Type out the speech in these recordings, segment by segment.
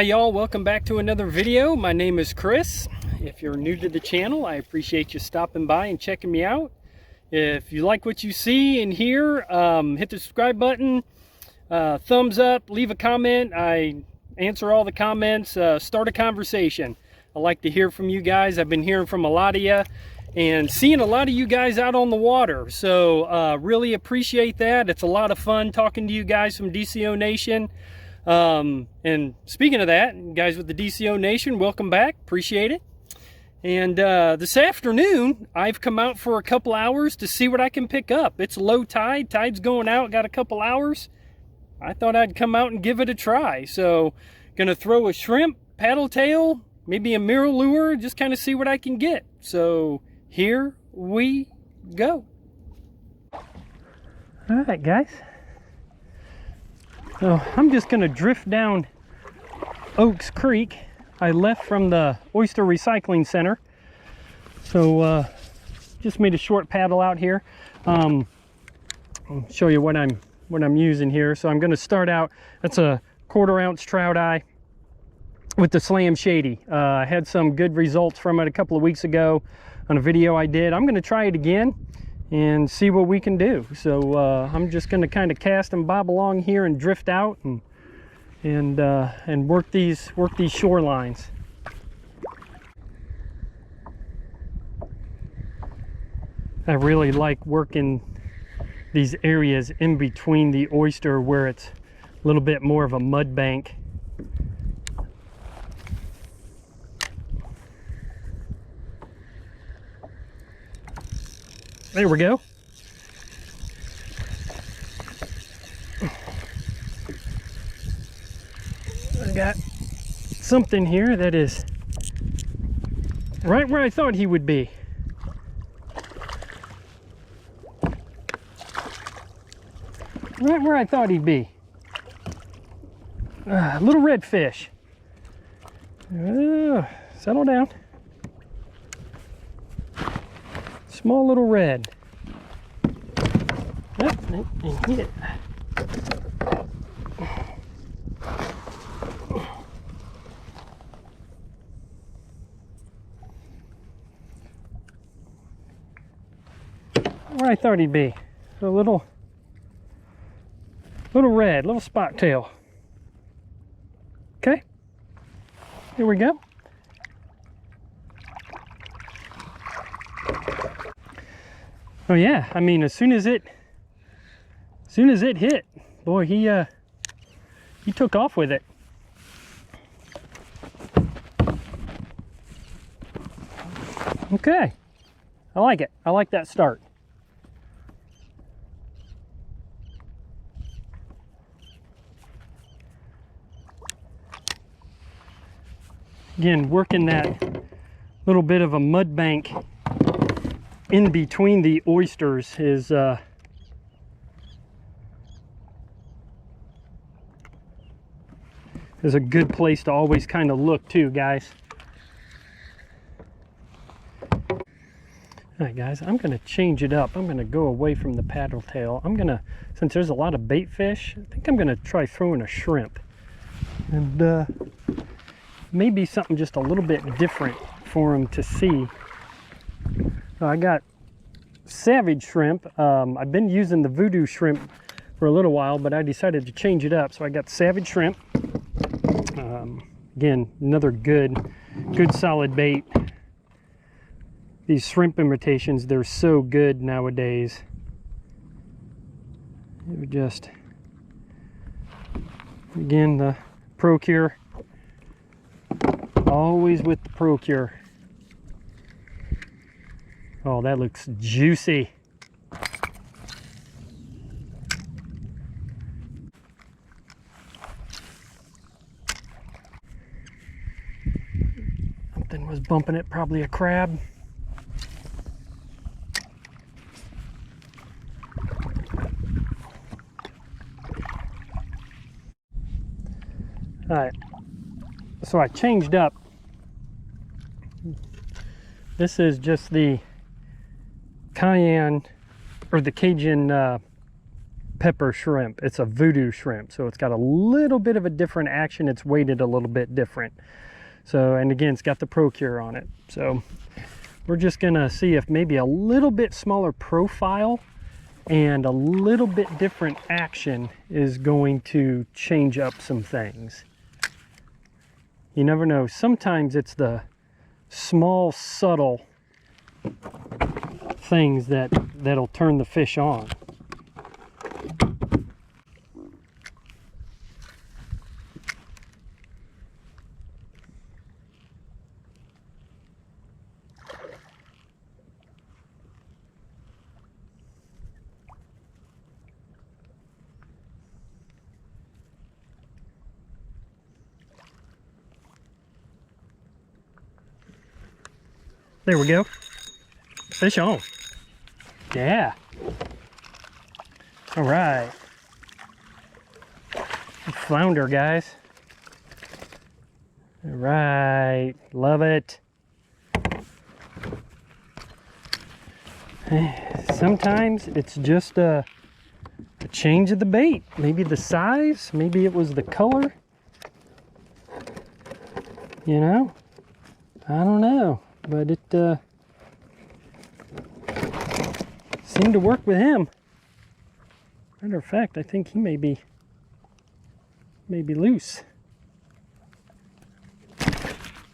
Hi y'all, welcome back to another video. My name is Chris. If you're new to the channel, I appreciate you stopping by and checking me out. If you like what you see and hear, hit the subscribe button, thumbs up, leave a comment. I answer all the comments, start a conversation. I like to hear from you guys. I've been hearing from a lot of you and seeing a lot of you guys out on the water. So really appreciate that. It's a lot of fun talking to you guys from DCO Nation. And speaking of that, guys with the DCO Nation, welcome back. Appreciate it. And this afternoon, I've come out for a couple hours to see what I can pick up. It's low tide. Tide's going out. Got a couple hours. I thought I'd come out and give it a try. So, gonna throw a shrimp, paddle tail, maybe a mirror lure, just kind of see what I can get. So, here we go. All right, guys. So I'm just gonna drift down Oaks Creek. I left from the Oyster Recycling Center. So just made a short paddle out here. I'll show you what I'm using here. So I'm gonna start out, that's a 1/4 ounce trout eye with the Slam Shady. I had some good results from it a couple of weeks ago on a video I did. I'm gonna try it again and see what we can do. So I'm just going to kind of cast and bob along here and drift out and work these shorelines. I really like working these areas in between the oyster where it's a little bit more of a mud bank. There we go. I got something here that is right where I thought he would be. Right where I thought he'd be. Little redfish. Settle down. Small little red. Yep, and hit it. Where I thought he'd be. A little red, little spot tail. Okay, here we go. Oh yeah, I mean, as soon as it hit, boy, he took off with it. Okay, I like it. I like that start. Again, working that little bit of a mud bank in between the oysters is a good place to always kind of look too, guys. All right, guys, I'm gonna change it up. I'm gonna go away from the paddle tail. I'm gonna, since there's a lot of bait fish, I think I'm gonna try throwing a shrimp, and maybe something just a little bit different for them to see. So I got savage shrimp. I've been using the VuDu Shrimp for a little while, but I decided to change it up. So I got savage shrimp. Again, another good solid bait. These shrimp imitations, they're so good nowadays. They're just, again, the Procure. Always with the Procure. Oh, that looks juicy. Something was bumping it, probably a crab. All right, so I changed up. This is just the cayenne or the Cajun pepper shrimp. It's a VuDu shrimp, so it's got a little bit of a different action. It's weighted a little bit different. So, and again, it's got the ProCure on it. So we're just gonna see if maybe a little bit smaller profile and a little bit different action is going to change up some things. You never know. Sometimes it's the small, subtle things that'll turn the fish on. There we go. Fish on. Yeah. All right. Flounder, guys. All right. Love it. Sometimes it's just a change of the bait. Maybe the size. Maybe it was the color. You know? I don't know. But it seemed to work with him. Matter of fact, I think he may be loose.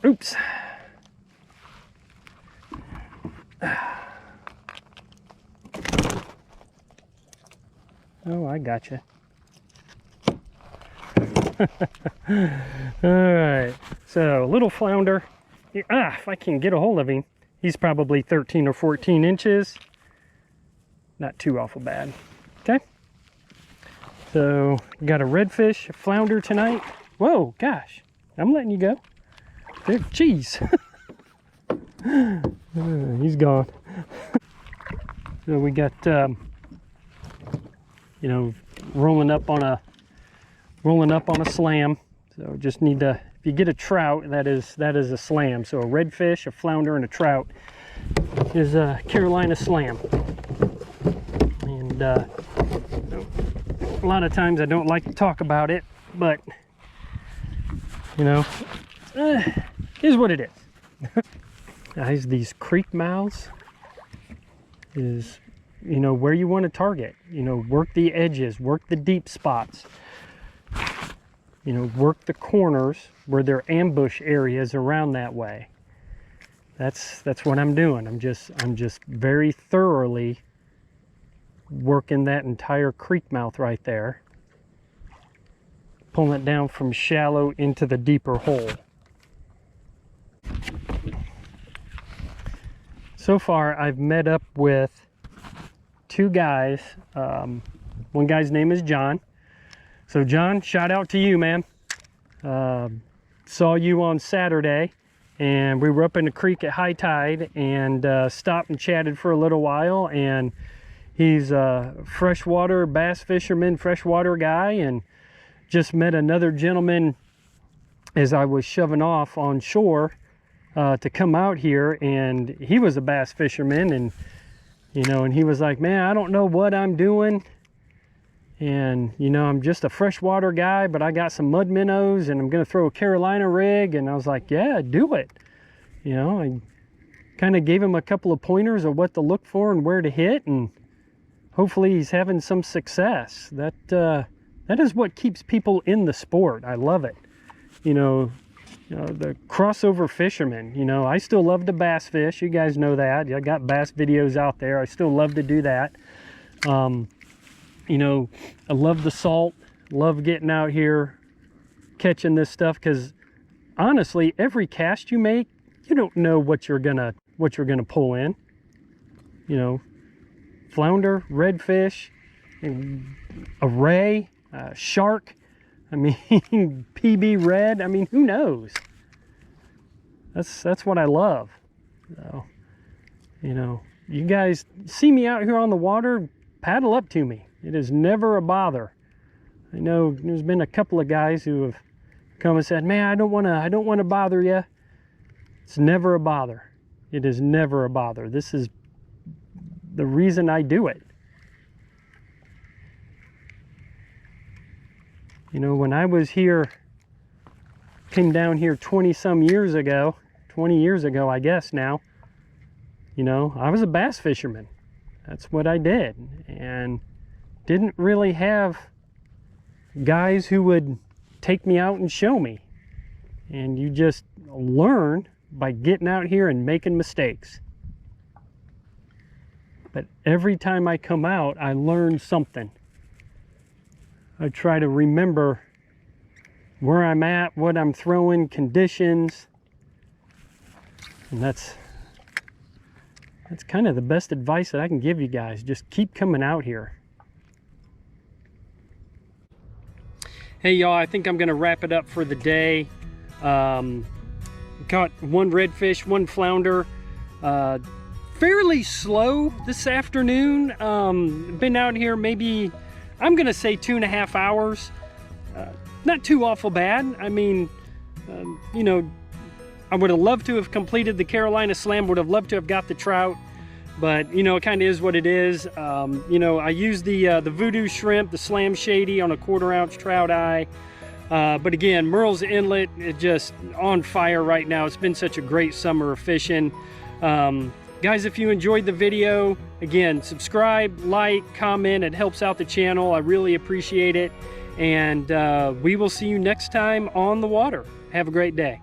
Oops. Oh, I gotcha. All right, so little flounder. If I can get a hold of him, he's probably 13 or 14 inches. Not too awful bad. Okay. So got a redfish, a flounder tonight. Whoa, gosh, I'm letting you go. There, jeez. He's gone. So we got, you know, rolling up on a slam. So just need to. If you get a trout, that is a slam. So a redfish, a flounder, and a trout is a Carolina slam. And a lot of times I don't like to talk about it, but you know, is what it is. Guys, these creek mouths is, you know, where you want to target. You know, work the edges, work the deep spots. You know, work the corners where there are ambush areas around that way. That's what I'm doing. I'm just very thoroughly working that entire creek mouth right there. Pulling it down from shallow into the deeper hole. So far, I've met up with two guys. One guy's name is John. So John, shout out to you, man. Saw you on Saturday, and we were up in the creek at high tide and stopped and chatted for a little while. And he's a freshwater bass fisherman, freshwater guy, and just met another gentleman as I was shoving off on shore to come out here, and he was a bass fisherman, and you know, and he was like, man, I don't know what I'm doing. And, you know, I'm just a freshwater guy, but I got some mud minnows and I'm going to throw a Carolina rig. And I was like, yeah, do it. You know, I kind of gave him a couple of pointers of what to look for and where to hit. And hopefully he's having some success. That is what keeps people in the sport. I love it. You know, the crossover fishermen, you know, I still love to bass fish. You guys know that. I got bass videos out there. I still love to do that. You know, I love the salt, love getting out here, catching this stuff, because honestly, every cast you make, you don't know what you're gonna pull in. You know, flounder, redfish, a ray, shark, I mean, PB red, I mean, who knows? That's what I love. So, you know, you guys see me out here on the water, paddle up to me. It is never a bother. I know there's been a couple of guys who have come and said, man, I don't want to bother you. It's never a bother. It is never a bother. This is the reason I do it. You know, when I was here, came down here 20 some years ago, 20 years ago, I guess now, you know, I was a bass fisherman. That's what I did. And didn't really have guys who would take me out and show me. And you just learn by getting out here and making mistakes. But every time I come out, I learn something. I try to remember where I'm at, what I'm throwing, conditions. And that's kind of the best advice that I can give you guys. Just keep coming out here. Hey y'all, I think I'm gonna wrap it up for the day. Caught one redfish, one flounder. Fairly slow this afternoon. Been out here maybe, I'm gonna say 2.5 hours. Not too awful bad. I mean, you know, I would have loved to have completed the Carolina Slam, would have loved to have got the trout, but you know, it kind of is what it is. You know, I used the VuDu Shrimp, the Slam Shady on a 1/4 ounce trout eye. But again, Murrells Inlet is just on fire right now. It's been such a great summer of fishing. Guys, if you enjoyed the video, again, subscribe, like, comment. It helps out the channel. I really appreciate it. And we will see you next time on the water. Have a great day.